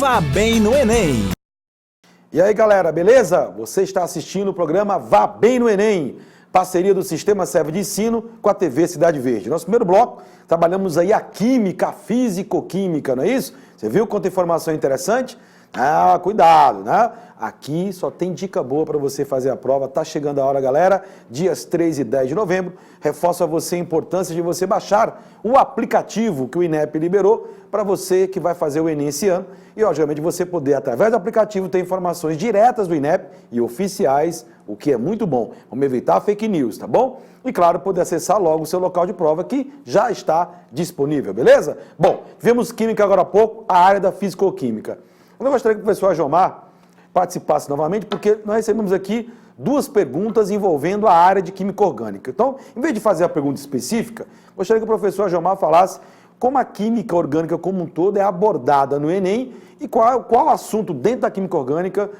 Vá Bem no Enem. E aí, galera, beleza? Você está assistindo o programa Vá Bem no Enem, parceria do Sistema Serve de Ensino com a TV Cidade Verde. Nosso primeiro bloco, trabalhamos aí a química, a físico-química, não é isso? Você viu quanta informação interessante? Ah, cuidado, né? Aqui só tem dica boa para você fazer a prova. Tá chegando a hora, galera. Dias 3 e 10 de novembro. Reforço a você a importância de você baixar o aplicativo que o INEP liberou para você que vai fazer o Enem esse ano. E, obviamente, você poder, através do aplicativo, ter informações diretas do INEP e oficiais, o que é muito bom. Vamos evitar fake news, tá bom? E, claro, poder acessar logo o seu local de prova que já está disponível, beleza? Bom, vimos química agora há pouco, a área da físico-química. Eu gostaria que o professor Ajomar participasse novamente, porque nós recebemos aqui duas perguntas envolvendo a área de química orgânica. Então, em vez de fazer a pergunta específica, gostaria que o professor Ajomar falasse como a química orgânica como um todo é abordada no Enem e qual assunto dentro da química orgânica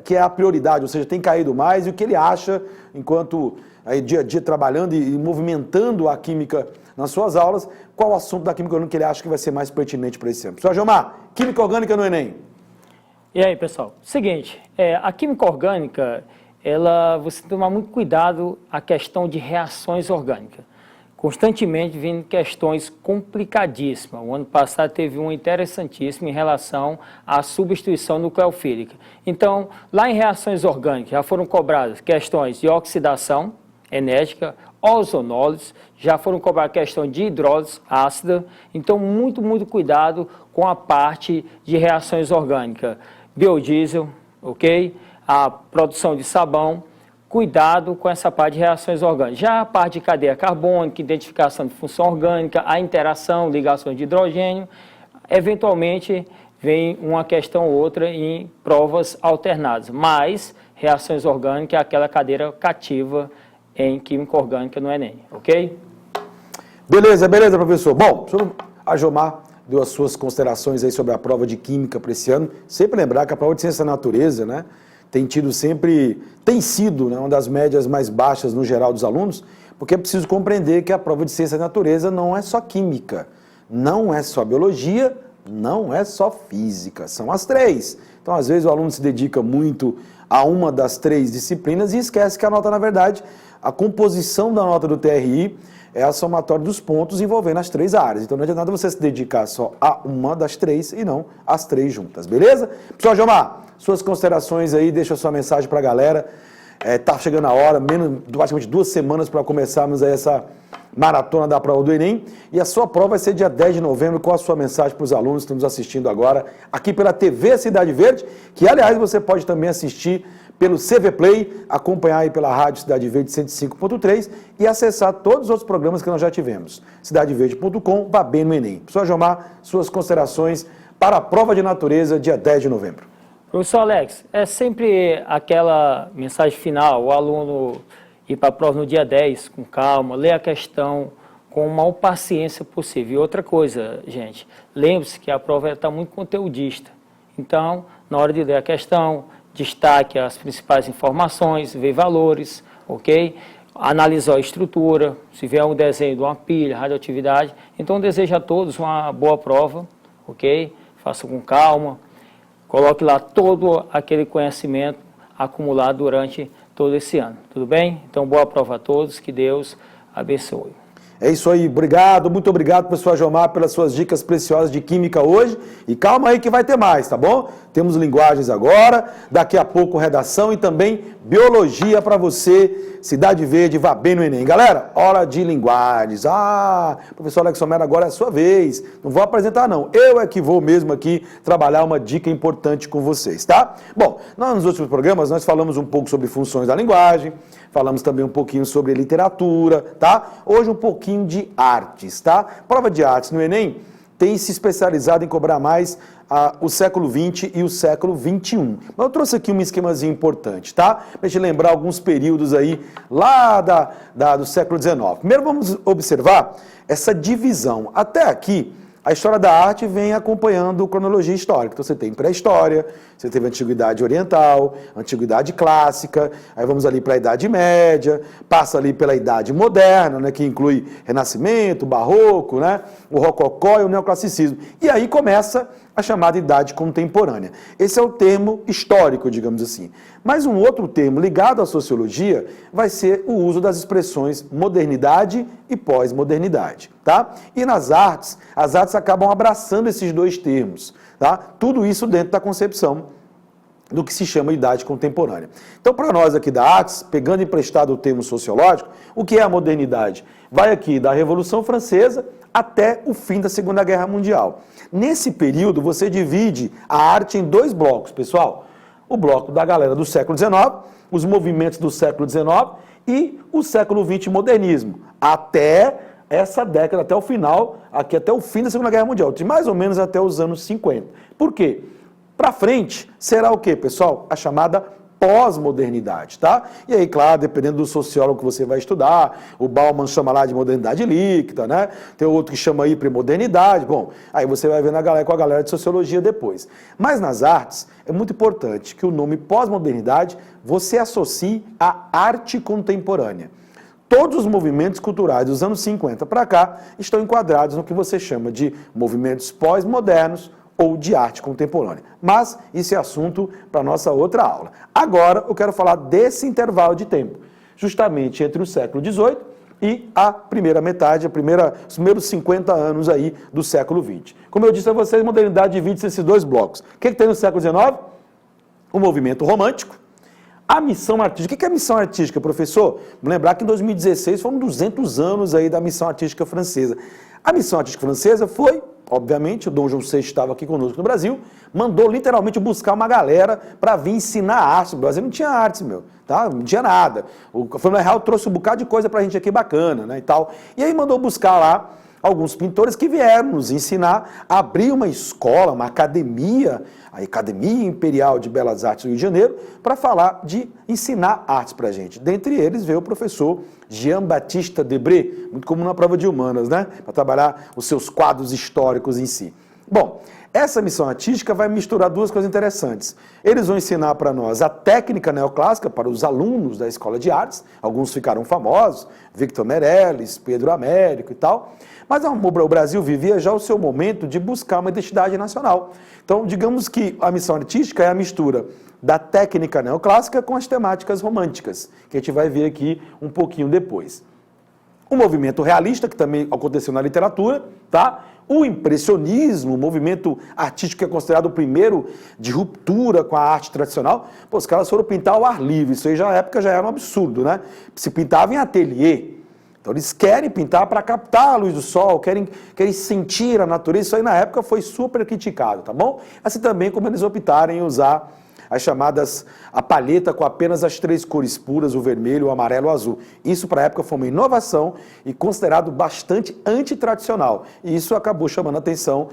que é a prioridade, ou seja, tem caído mais, e o que ele acha, enquanto aí, dia a dia trabalhando e movimentando a química nas suas aulas, qual assunto da química orgânica que ele acha que vai ser mais pertinente para esse ano. Professor Ajomar, química orgânica no Enem. E aí, pessoal? Seguinte, a química orgânica, você tem que tomar muito cuidado a questão de reações orgânicas. Constantemente vindo questões complicadíssimas. O ano passado teve uma interessantíssima em relação à substituição nucleofílica. Então, lá em reações orgânicas já foram cobradas questões de oxidação enérgica, ozonólise, já foram cobradas questões de hidrólise ácida. Então, muito cuidado com a parte de reações orgânicas. Biodiesel, ok? A produção de sabão, cuidado com essa parte de reações orgânicas. Já a parte de cadeia carbônica, identificação de função orgânica, a interação, ligações de hidrogênio, eventualmente vem uma questão ou outra em provas alternadas, mas reações orgânicas é aquela cadeira cativa em química orgânica no Enem, ok? Beleza, professor. Bom, o professor Ajomar deu as suas considerações aí sobre a prova de química para esse ano. Sempre lembrar que a prova de ciência da natureza, né, tem sido, né, uma das médias mais baixas no geral dos alunos, porque é preciso compreender que a prova de ciência da natureza não é só química, não é só biologia, não é só física, são as três. Então, às vezes, o aluno se dedica muito a uma das três disciplinas e esquece que a nota, na verdade, a composição da nota do TRI é a somatória dos pontos envolvendo as três áreas. Então não adianta nada você se dedicar só a uma das três e não as três juntas, beleza? Pessoal, Ajomar, suas considerações aí, deixa a sua mensagem para a galera. Tá chegando a hora, praticamente 2 semanas para começarmos aí essa maratona da prova do Enem. E a sua prova vai ser dia 10 de novembro. Qual a sua mensagem para os alunos que estão nos assistindo agora aqui pela TV Cidade Verde, que aliás você pode também assistir pelo CV Play, acompanhar aí pela Rádio Cidade Verde 105.3 e acessar todos os outros programas que nós já tivemos. cidadeverde.com, vá bem no Enem. Professor Ajomar, suas considerações para a prova de natureza, dia 10 de novembro. Professor Alex, é sempre aquela mensagem final, o aluno ir para a prova no dia 10 com calma, ler a questão com a maior paciência possível. E outra coisa, gente, lembre-se que a prova está muito conteudista. Então, na hora de ler a questão, destaque as principais informações, ver valores, ok? Analisar a estrutura, se vier um desenho de uma pilha, radioatividade. Então, desejo a todos uma boa prova, ok? Faça com calma, coloque lá todo aquele conhecimento acumulado durante todo esse ano, tudo bem? Então, boa prova a todos, que Deus abençoe. É isso aí, obrigado, muito obrigado, professor Ajomar, pelas suas dicas preciosas de química hoje. E calma aí que vai ter mais, tá bom? Temos linguagens agora, daqui a pouco redação e também biologia para você, Cidade Verde, vá bem no Enem. Galera, hora de linguagens. Professor Alex Homero, agora é a sua vez. Não vou apresentar não, eu é que vou mesmo aqui trabalhar uma dica importante com vocês, tá? Bom, nos últimos programas nós falamos um pouco sobre funções da linguagem, falamos também um pouquinho sobre literatura, tá? Hoje um pouquinho de artes, tá? Prova de artes no Enem tem se especializado em cobrar mais o século XX e o século XXI. Mas eu trouxe aqui um esquemazinho importante, tá? Pra gente lembrar alguns períodos aí lá do século XIX. Primeiro vamos observar essa divisão. Até aqui, a história da arte vem acompanhando cronologia histórica. Então você tem pré-história, você teve antiguidade oriental, antiguidade clássica, aí vamos ali para a Idade Média, passa ali pela Idade Moderna, né, que inclui Renascimento, Barroco, né, o Rococó e o Neoclassicismo. E aí começa a chamada idade contemporânea. Esse é o termo histórico, digamos assim. Mas um outro termo ligado à sociologia vai ser o uso das expressões modernidade e pós-modernidade, tá? E nas artes, as artes acabam abraçando esses dois termos, tá? Tudo isso dentro da concepção do que se chama idade contemporânea. Então, para nós aqui da artes, pegando emprestado o termo sociológico, o que é a modernidade? Vai aqui da Revolução Francesa até o fim da Segunda Guerra Mundial. Nesse período, você divide a arte em dois blocos, pessoal. O bloco da galera do século XIX, os movimentos do século XIX e o século XX modernismo, até essa década, até o final, aqui até o fim da Segunda Guerra Mundial, de mais ou menos até os anos 50. Por quê? Para frente, será o quê, pessoal? A chamada pós-modernidade, tá? E aí, claro, dependendo do sociólogo que você vai estudar, o Bauman chama lá de modernidade líquida, né? Tem outro que chama hipermodernidade. Bom, aí você vai ver com a galera de sociologia depois. Mas nas artes, é muito importante que o nome pós-modernidade você associe à arte contemporânea. Todos os movimentos culturais dos anos 50 para cá estão enquadrados no que você chama de movimentos pós-modernos ou de arte contemporânea. Mas isso é assunto para nossa outra aula. Agora eu quero falar desse intervalo de tempo, justamente entre o século XVIII e a primeira metade, os primeiros 50 anos aí do século XX. Como eu disse a vocês, modernidade divide-se nesses dois blocos. O que tem no século XIX? O movimento romântico. A missão artística. O que é a missão artística, professor? Vamos lembrar que em 2016 foram 200 anos aí da missão artística francesa. A missão artística francesa foi, obviamente, o Dom João VI estava aqui conosco no Brasil, mandou literalmente buscar uma galera para vir ensinar arte. O Brasil não tinha arte, tá? Não tinha nada. O Fernando Real trouxe um bocado de coisa para a gente aqui bacana, né, e tal. E aí mandou buscar lá alguns pintores que vieram nos ensinar a abrir uma escola, uma academia, a Academia Imperial de Belas Artes do Rio de Janeiro, para falar de ensinar artes para a gente. Dentre eles veio o professor Jean-Baptiste Debré, muito comum na prova de humanas, né? Para trabalhar os seus quadros históricos em si. Bom, essa missão artística vai misturar duas coisas interessantes. Eles vão ensinar para nós a técnica neoclássica para os alunos da Escola de Artes, alguns ficaram famosos, Victor Meirelles, Pedro Américo e tal, mas o Brasil vivia já o seu momento de buscar uma identidade nacional. Então, digamos que a missão artística é a mistura da técnica neoclássica com as temáticas românticas, que a gente vai ver aqui um pouquinho depois. O movimento realista, que também aconteceu na literatura, tá? O impressionismo, o movimento artístico que é considerado o primeiro de ruptura com a arte tradicional, pô, os caras foram pintar ao ar livre, isso aí já na época já era um absurdo, né? Se pintava em ateliê. Então eles querem pintar para captar a luz do sol, querem sentir a natureza, isso aí na época foi super criticado, tá bom? Assim também como eles optaram em usar a palheta com apenas as três cores puras, o vermelho, o amarelo e o azul. Isso para a época foi uma inovação e considerado bastante antitradicional. E isso acabou chamando a atenção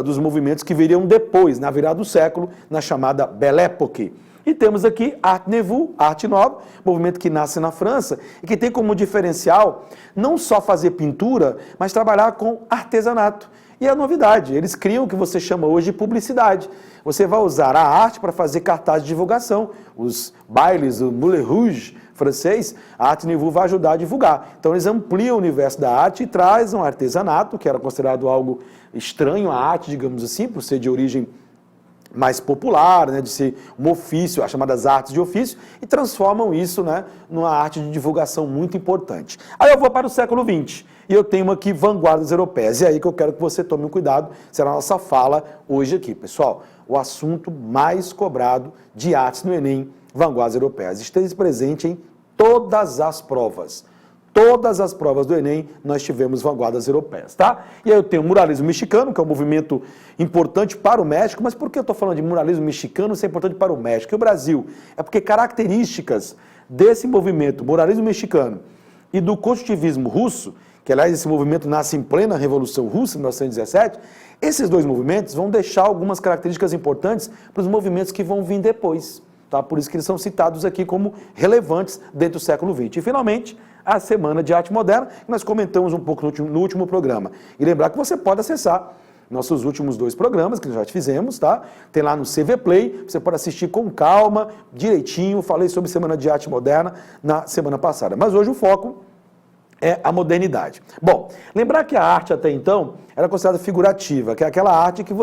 dos movimentos que viriam depois, na virada do século, na chamada Belle Époque. E temos aqui Art Nouveau, Arte Nova, movimento que nasce na França e que tem como diferencial não só fazer pintura, mas trabalhar com artesanato. E a novidade, eles criam o que você chama hoje de publicidade. Você vai usar a arte para fazer cartaz de divulgação. Os bailes, o Moulin Rouge francês, a Arte Nouveau vai ajudar a divulgar. Então eles ampliam o universo da arte e trazem um artesanato, que era considerado algo estranho à arte, digamos assim, por ser de origem mais popular, né, de ser um ofício, as chamadas artes de ofício, e transformam isso, né, numa arte de divulgação muito importante. Aí eu vou para o século XX, e eu tenho aqui vanguardas europeias, e é aí que eu quero que você tome um cuidado, será a nossa fala hoje aqui, pessoal. O assunto mais cobrado de artes no Enem, vanguardas europeias. Esteja presente em todas as provas. Todas as provas do Enem, nós tivemos vanguardas europeias, tá? E aí eu tenho o muralismo mexicano, que é um movimento importante para o México, mas por que eu estou falando de muralismo mexicano se é importante para o México e o Brasil? É porque características desse movimento, muralismo mexicano, e do construtivismo russo, que aliás esse movimento nasce em plena Revolução Russa, em 1917, esses dois movimentos vão deixar algumas características importantes para os movimentos que vão vir depois, tá? Por isso que eles são citados aqui como relevantes dentro do século XX. E finalmente, a Semana de Arte Moderna, que nós comentamos um pouco no último programa. E lembrar que você pode acessar nossos últimos 2 programas, que nós já fizemos, tá? Tem lá no CV Play, você pode assistir com calma, direitinho, falei sobre Semana de Arte Moderna na semana passada. Mas hoje o foco é a modernidade. Bom, lembrar que a arte até então era considerada figurativa, que é aquela arte que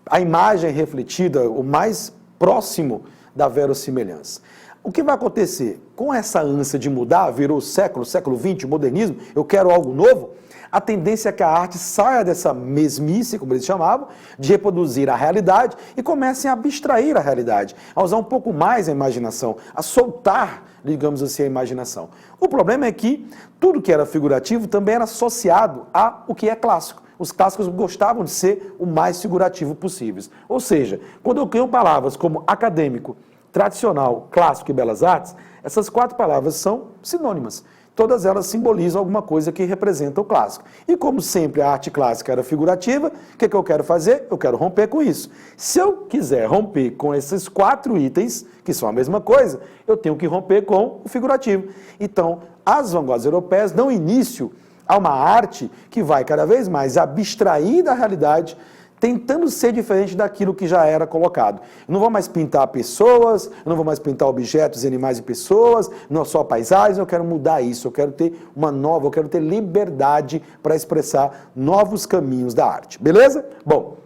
a imagem é refletida o mais próximo da verossimilhança. O que vai acontecer? Com essa ânsia de mudar, virou século XX, o modernismo, eu quero algo novo, a tendência é que a arte saia dessa mesmice, como eles chamavam, de reproduzir a realidade e comecem a abstrair a realidade, a usar um pouco mais a imaginação, a soltar, digamos assim, a imaginação. O problema é que tudo que era figurativo também era associado ao que é clássico. Os clássicos gostavam de ser o mais figurativo possível. Ou seja, quando eu crio palavras como acadêmico, tradicional, clássico e belas artes, essas 4 palavras são sinônimas. Todas elas simbolizam alguma coisa que representa o clássico. E como sempre a arte clássica era figurativa, o que eu quero fazer? Eu quero romper com isso. Se eu quiser romper com esses 4 itens, que são a mesma coisa, eu tenho que romper com o figurativo. Então, as vanguardas europeias dão início a uma arte que vai cada vez mais abstrair da realidade, tentando ser diferente daquilo que já era colocado. Eu não vou mais pintar pessoas, eu não vou mais pintar objetos, animais e pessoas, não só paisagens, eu quero mudar isso, eu quero ter eu quero ter liberdade para expressar novos caminhos da arte. Beleza? Bom,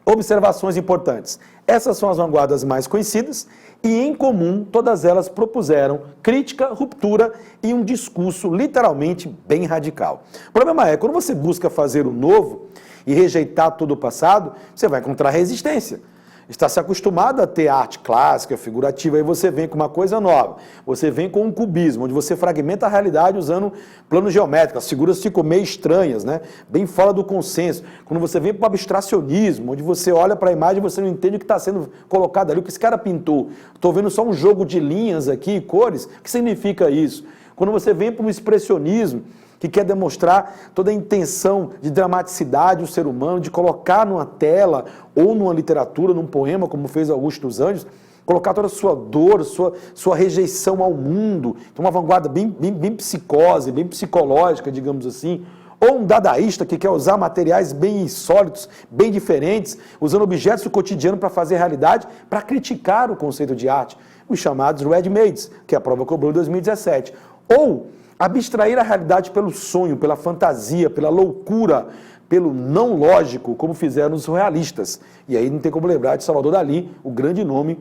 observações importantes. Essas são as vanguardas mais conhecidas e, em comum, todas elas propuseram crítica, ruptura e um discurso literalmente bem radical. O problema é, quando você busca fazer o novo e rejeitar todo o passado, você vai encontrar resistência. Está se acostumado a ter arte clássica, figurativa, aí você vem com uma coisa nova. Você vem com um cubismo, onde você fragmenta a realidade usando planos geométricos, as figuras ficam meio estranhas, né? Bem fora do consenso. Quando você vem para o abstracionismo, onde você olha para a imagem e você não entende o que está sendo colocado ali, o que esse cara pintou. Estou vendo só um jogo de linhas aqui, cores, o que significa isso? Quando você vem para o expressionismo, que quer demonstrar toda a intenção de dramaticidade do ser humano, de colocar numa tela ou numa literatura, num poema, como fez Augusto dos Anjos, colocar toda a sua dor, sua rejeição ao mundo. Então, uma vanguarda bem psicose, bem psicológica, digamos assim. Ou um dadaísta que quer usar materiais bem insólitos, bem diferentes, usando objetos do cotidiano para fazer realidade, para criticar o conceito de arte. Os chamados ready-mades, que a prova cobrou em 2017. Ou abstrair a realidade pelo sonho, pela fantasia, pela loucura, pelo não lógico, como fizeram os surrealistas. E aí não tem como lembrar de Salvador Dalí, o grande nome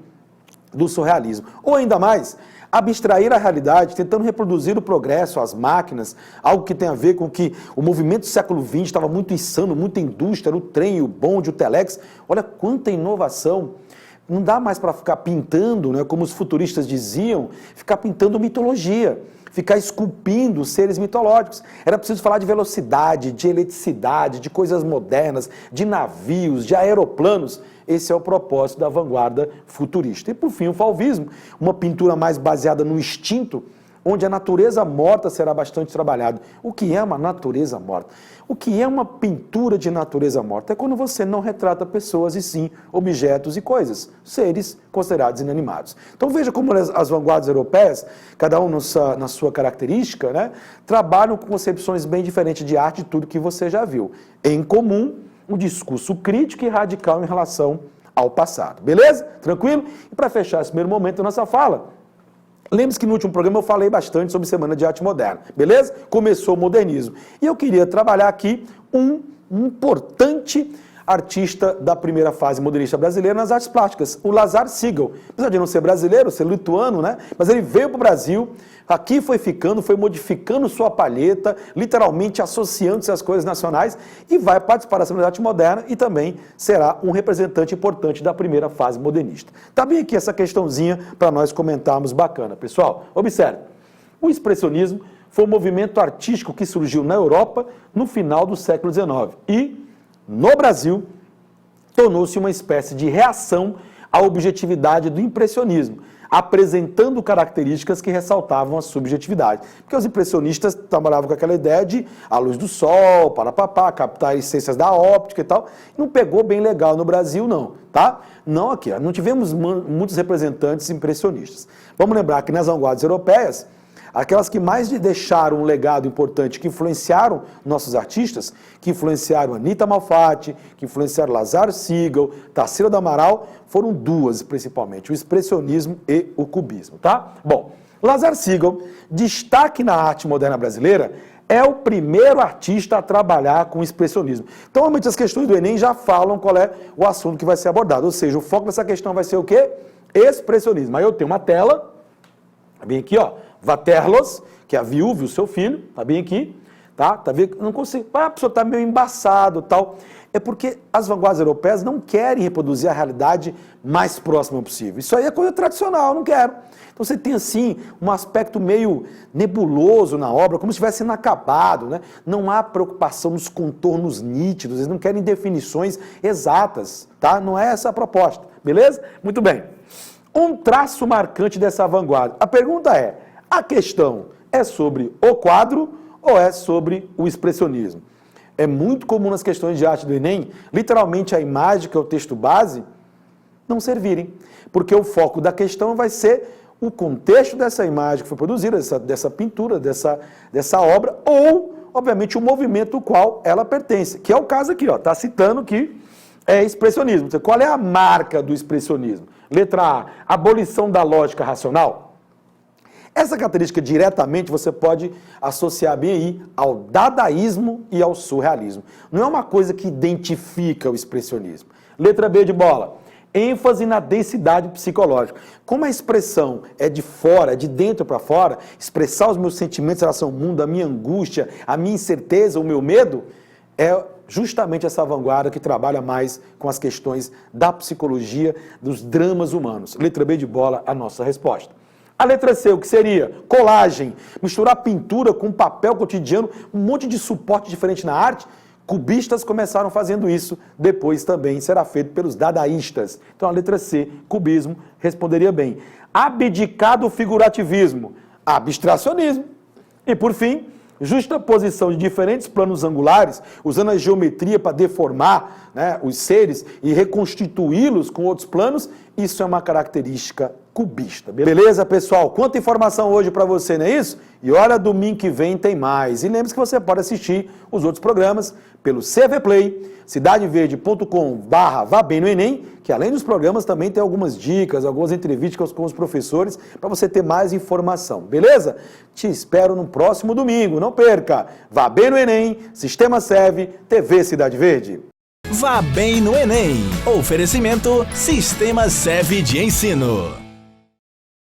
do surrealismo. Ou ainda mais, abstrair a realidade, tentando reproduzir o progresso, as máquinas, algo que tem a ver com que o movimento do século XX estava muito insano, muita indústria, o trem, o bonde, o telex. Olha quanta inovação. Não dá mais para ficar pintando, né, como os futuristas diziam, ficar pintando mitologia, ficar esculpindo seres mitológicos. Era preciso falar de velocidade, de eletricidade, de coisas modernas, de navios, de aeroplanos. Esse é o propósito da vanguarda futurista. E, por fim, o fauvismo, uma pintura mais baseada no instinto, onde a natureza morta será bastante trabalhada. O que é uma natureza morta? O que é uma pintura de natureza morta? É quando você não retrata pessoas, e sim objetos e coisas, seres considerados inanimados. Então veja como as vanguardas europeias, cada um na sua característica, né, trabalham com concepções bem diferentes de arte de tudo que você já viu. Em comum, um discurso crítico e radical em relação ao passado. Beleza? Tranquilo? E para fechar esse primeiro momento da nossa fala, lembre-se que no último programa eu falei bastante sobre Semana de Arte Moderna, beleza? Começou o modernismo. E eu queria trabalhar aqui um importante artista da primeira fase modernista brasileira nas artes plásticas, o Lazar Segal. Apesar de não ser brasileiro, ser lituano, né? Mas ele veio para o Brasil, aqui foi ficando, foi modificando sua palheta, literalmente associando-se às coisas nacionais e vai participar da Semana de Arte Moderna e também será um representante importante da primeira fase modernista. Tá bem aqui essa questãozinha para nós comentarmos bacana. Pessoal, observe, o expressionismo foi um movimento artístico que surgiu na Europa no final do século XIX e no Brasil, tornou-se uma espécie de reação à objetividade do impressionismo, apresentando características que ressaltavam a subjetividade. Porque os impressionistas trabalhavam com aquela ideia de a luz do sol, captar essências da óptica e tal. Não pegou bem legal no Brasil, não, tá? Não aqui, não tivemos muitos representantes impressionistas. Vamos lembrar que nas vanguardas europeias, aquelas que mais deixaram um legado importante, que influenciaram nossos artistas, que influenciaram Anita Malfatti, que influenciaram Lazar Segal, Tarsila do Amaral, foram duas principalmente, o expressionismo e o cubismo, tá? Bom, Lazar Segal, destaque na arte moderna brasileira, é o primeiro artista a trabalhar com expressionismo. Então, realmente, as questões do Enem já falam qual é o assunto que vai ser abordado. Ou seja, o foco dessa questão vai ser o quê? Expressionismo. Aí eu tenho uma tela, tá bem aqui, ó, Vaterlos, que é a viúva e o seu filho, tá bem aqui, tá? Tá vendo? Não consigo. Ah, a pessoa tá meio embaçado, tal. É porque as vanguardas europeias não querem reproduzir a realidade mais próxima possível. Isso aí é coisa tradicional, eu não quero. Então você tem assim um aspecto meio nebuloso na obra, como se estivesse inacabado, né? Não há preocupação nos contornos nítidos, eles não querem definições exatas, tá? Não é essa a proposta, beleza? Muito bem. Um traço marcante dessa vanguarda. A pergunta é, a questão é sobre o quadro ou é sobre o expressionismo? É muito comum nas questões de arte do Enem, literalmente a imagem, que é o texto base, não servirem. Porque o foco da questão vai ser o contexto dessa imagem que foi produzida, dessa pintura, dessa obra, ou, obviamente, o movimento ao qual ela pertence. Que é o caso aqui, ó, está citando que é expressionismo. Então, qual é a marca do expressionismo? Letra A, abolição da lógica racional. Essa característica diretamente você pode associar bem aí ao dadaísmo e ao surrealismo. Não é uma coisa que identifica o expressionismo. Letra B de bola. ênfase na densidade psicológica. Como a expressão é de fora, é de dentro para fora, expressar os meus sentimentos em relação ao mundo, a minha angústia, a minha incerteza, o meu medo, é justamente essa vanguarda que trabalha mais com as questões da psicologia, dos dramas humanos. Letra B de bola, a nossa resposta. A letra C, o que seria? Colagem, misturar pintura com papel cotidiano, um monte de suporte diferente na arte. Cubistas começaram fazendo isso, depois também será feito pelos dadaístas. Então a letra C, cubismo, responderia bem. Abdicar do figurativismo, abstracionismo. E por fim, justaposição de diferentes planos angulares, usando a geometria para deformar, né, os seres e reconstituí-los com outros planos, isso é uma característica cubista. Beleza, pessoal? Quanta informação hoje para você, não é isso? E olha, domingo que vem tem mais. E lembre-se que você pode assistir os outros programas pelo CV Play, cidadeverde.com/vá bem no Enem, que além dos programas também tem algumas dicas, algumas entrevistas com os professores para você ter mais informação, beleza? Te espero no próximo domingo, não perca! Vá bem no Enem, Sistema SEV, TV Cidade Verde. Vá bem no Enem. Oferecimento Sistema SEV de Ensino.